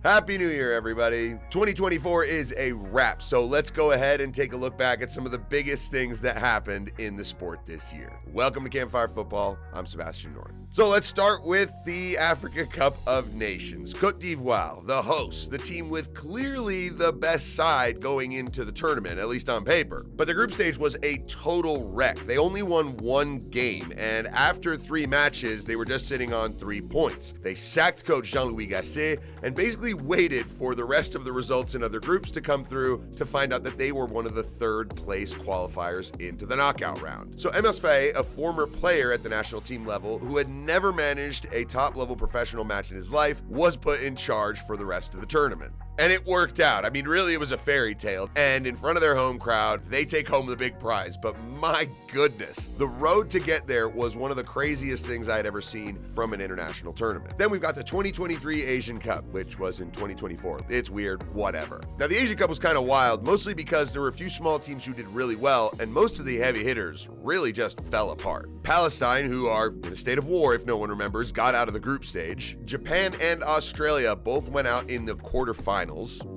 Happy New Year, everybody. 2024 is a wrap, so let's go ahead and take a look back at some of the biggest things that happened in the sport this year. Welcome to Campfire Football. I'm Sebastian North. So let's start with the Africa Cup of Nations. Côte d'Ivoire, the hosts, the team with clearly the best side going into the tournament, at least on paper. But the group stage was a total wreck. They only won one game, and after 3 matches, they were just sitting on 3 points. They sacked coach Jean-Louis Gasset and basically waited for the rest of the results in other groups to come through to find out that they were one of the 3rd place qualifiers into the knockout round. So Emerse Faé, a former player at the national team level who had never managed a top-level professional match in his life, was put in charge for the rest of the tournament. And it worked out. I mean, really, it was a fairy tale. And in front of their home crowd, they take home the big prize. But my goodness, the road to get there was one of the craziest things I had ever seen from an international tournament. Then we've got the 2023 Asian Cup, which was in 2024. It's weird, whatever. Now, the Asian Cup was kind of wild, mostly because there were a few small teams who did really well, and most of the heavy hitters really just fell apart. Palestine, who are in a state of war, if no one remembers, got out of the group stage. Japan and Australia both went out in the quarterfinals.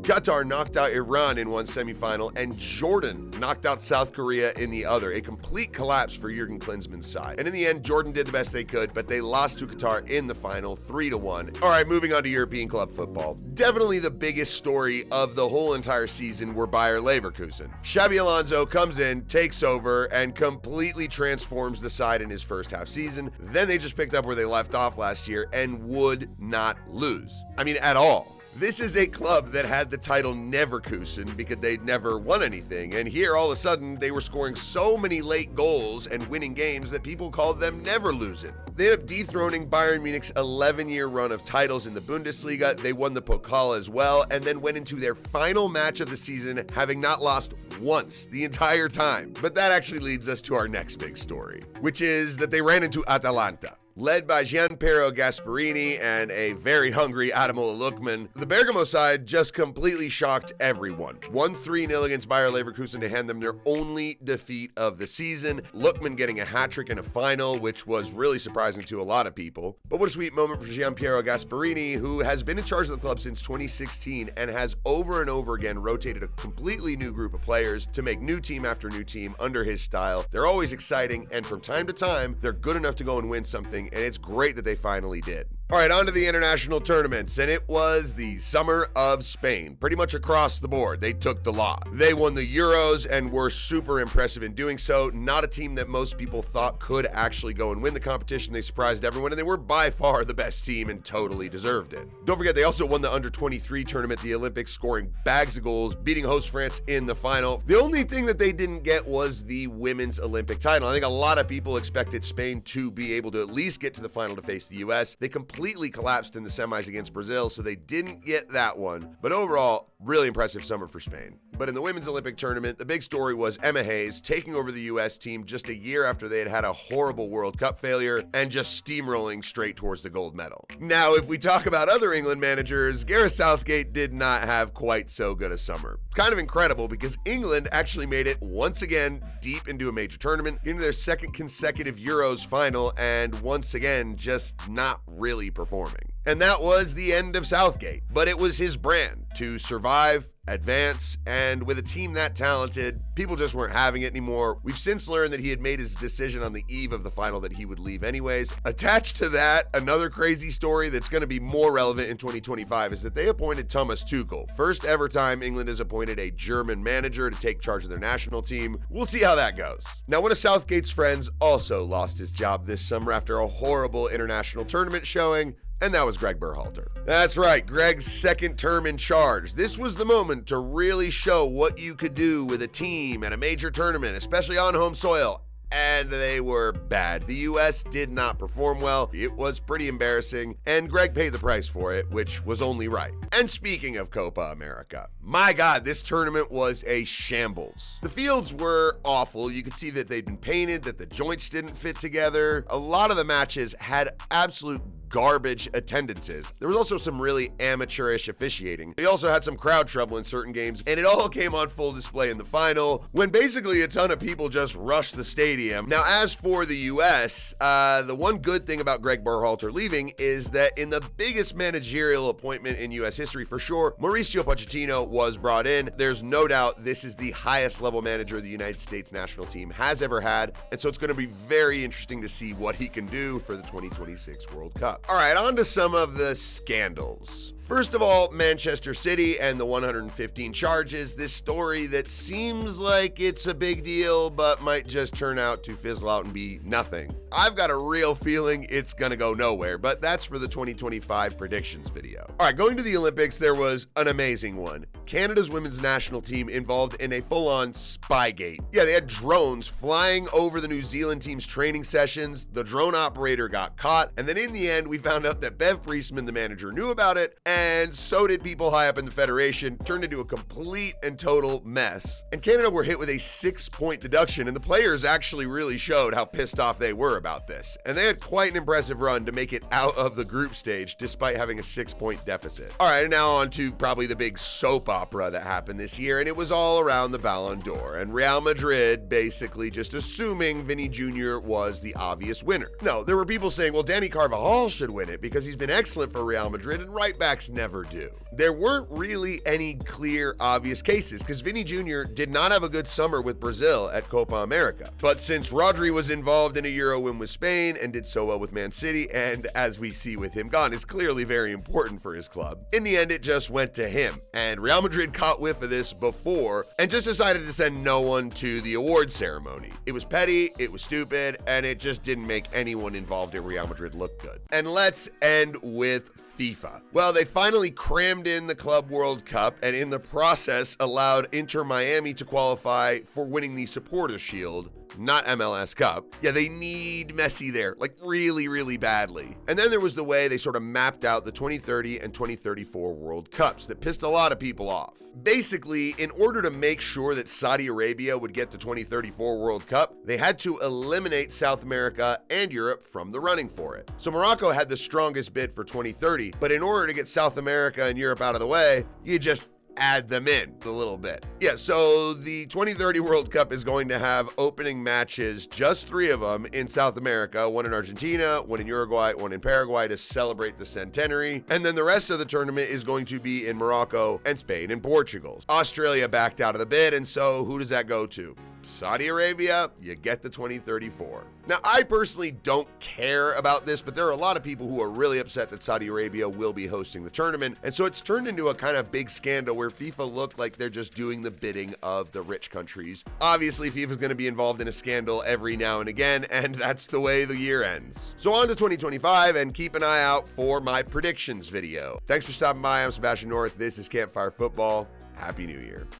Qatar knocked out Iran in one semifinal, and Jordan knocked out South Korea in the other. A complete collapse for Jurgen Klinsmann's side. And in the end, Jordan did the best they could, but they lost to Qatar in the final 3-1. All right, moving on to European club football. Definitely the biggest story of the whole entire season were Bayer Leverkusen. Xabi Alonso comes in, takes over, and completely transforms the side in his first half season. Then they just picked up where they left off last year and would not lose. I mean, at all. This is a club that had the title Neverkusen because they'd never won anything, and here all of a sudden they were scoring so many late goals and winning games that people called them never losing. They ended up dethroning Bayern Munich's 11-year run of titles in the Bundesliga. They won the Pokal as well, and then went into their final match of the season having not lost once the entire time. But that actually leads us to our next big story, which is that they ran into Atalanta. Led by Gianpiero Gasperini and a very hungry Ademola Lookman, the Bergamo side just completely shocked everyone. Won 3-0 against Bayer Leverkusen to hand them their only defeat of the season. Lookman getting a hat-trick in a final, which was really surprising to a lot of people. But what a sweet moment for Gianpiero Gasperini, who has been in charge of the club since 2016 and has over and over again rotated a completely new group of players to make new team after new team under his style. They're always exciting, and from time to time, they're good enough to go and win something, and it's great that they finally did. All right, on to the international tournaments, and it was the summer of Spain. Pretty much across the board, they took the lot. They won the Euros and were super impressive in doing so. Not a team that most people thought could actually go and win the competition. They surprised everyone, and they were by far the best team and totally deserved it. Don't forget, they also won the under-23 tournament, the Olympics, scoring bags of goals, beating host France in the final. The only thing that they didn't get was the women's Olympic title. I think a lot of people expected Spain to be able to at least get to the final to face the US. They completely collapsed in the semis against Brazil, so they didn't get that one. But overall, really impressive summer for Spain. But in the women's Olympic tournament, the big story was Emma Hayes taking over the US team just a year after they had had a horrible World Cup failure and just steamrolling straight towards the gold medal. Now, if we talk about other England managers, Gareth Southgate did not have quite so good a summer. Kind of incredible because England actually made it once again deep into a major tournament, into their 2nd consecutive Euros final, and once again, just not really performing. And that was the end of Southgate, but it was his brand to survive, advance, and with a team that talented, people just weren't having it anymore. We've since learned that he had made his decision on the eve of the final that he would leave anyways. Attached to that, another crazy story that's going to be more relevant in 2025 is that they appointed Thomas Tuchel. First ever time England has appointed a German manager to take charge of their national team. We'll see how that goes. Now, one of Southgate's friends also lost his job this summer after a horrible international tournament showing, and that was Greg Berhalter. That's right, Greg's 2nd term in charge. This was the moment to really show what you could do with a team at a major tournament, especially on home soil. And they were bad. The US did not perform well. It was pretty embarrassing, and Greg paid the price for it, which was only right. And speaking of Copa America, my God, this tournament was a shambles. The fields were awful. You could see that they'd been painted, that the joints didn't fit together. A lot of the matches had absolute garbage attendances. There was also some really amateurish officiating. They also had some crowd trouble in certain games, and it all came on full display in the final, when basically a ton of people just rushed the stadium. Now, as for the US, the one good thing about Greg Berhalter leaving is that in the biggest managerial appointment in US history for sure, Mauricio Pochettino was brought in. There's no doubt this is the highest level manager the United States national team has ever had, and so it's going to be very interesting to see what he can do for the 2026 World Cup. All right, on to some of the scandals. First of all, Manchester City and the 115 charges, this story that seems like it's a big deal, but might just turn out to fizzle out and be nothing. I've got a real feeling it's gonna go nowhere, but that's for the 2025 predictions video. All right, going to the Olympics, there was an amazing one. Canada's women's national team involved in a full-on spygate. Yeah, they had drones flying over the New Zealand team's training sessions. The drone operator got caught, and then in the end, we found out that Bev Priestman, the manager, knew about it, and so did people high up in the federation. Turned into a complete and total mess. And Canada were hit with a 6-point deduction, and the players actually really showed how pissed off they were about this. And they had quite an impressive run to make it out of the group stage despite having a 6-point deficit. All right, and now on to probably the big soap opera that happened this year, and it was all around the Ballon d'Or, and Real Madrid basically just assuming Vinny Jr. was the obvious winner. No, there were people saying, well, Dani Carvajal should win it because he's been excellent for Real Madrid, and right backs never do. There weren't really any clear, obvious cases because Vinny Jr. did not have a good summer with Brazil at Copa America. But since Rodri was involved in a Euro win with Spain and did so well with Man City, and as we see with him gone, is clearly very important for his club, in the end it just went to him. And Real Madrid caught whiff of this before and just decided to send no one to the award ceremony. It was petty, it was stupid, and it just didn't make anyone involved in Real Madrid look good. And let's end with FIFA. Well, they finally crammed in the Club World Cup and in the process allowed Inter Miami to qualify for winning the Supporters' Shield, not MLS Cup. Yeah, they need Messi there, like really, really badly. And then there was the way they sort of mapped out the 2030 and 2034 World Cups that pissed a lot of people off. Basically, in order to make sure that Saudi Arabia would get the 2034 World Cup, they had to eliminate South America and Europe from the running for it. So Morocco had the strongest bid for 2030, but in order to get South America and Europe out of the way, you just add them in a little bit. Yeah, so the 2030 World Cup is going to have opening matches, just 3 of them in South America, one in Argentina, one in Uruguay, one in Paraguay to celebrate the centenary. And then the rest of the tournament is going to be in Morocco and Spain and Portugal. Australia backed out of the bid, and so who does that go to? Saudi Arabia, you get the 2034. Now, I personally don't care about this, but there are a lot of people who are really upset that Saudi Arabia will be hosting the tournament, and so it's turned into a kind of big scandal where FIFA look like they're just doing the bidding of the rich countries. Obviously, FIFA is going to be involved in a scandal every now and again, and that's the way the year ends. So on to 2025, and keep an eye out for my predictions video. Thanks for stopping by. I'm Sebastian North. This is Campfire Football. Happy New Year.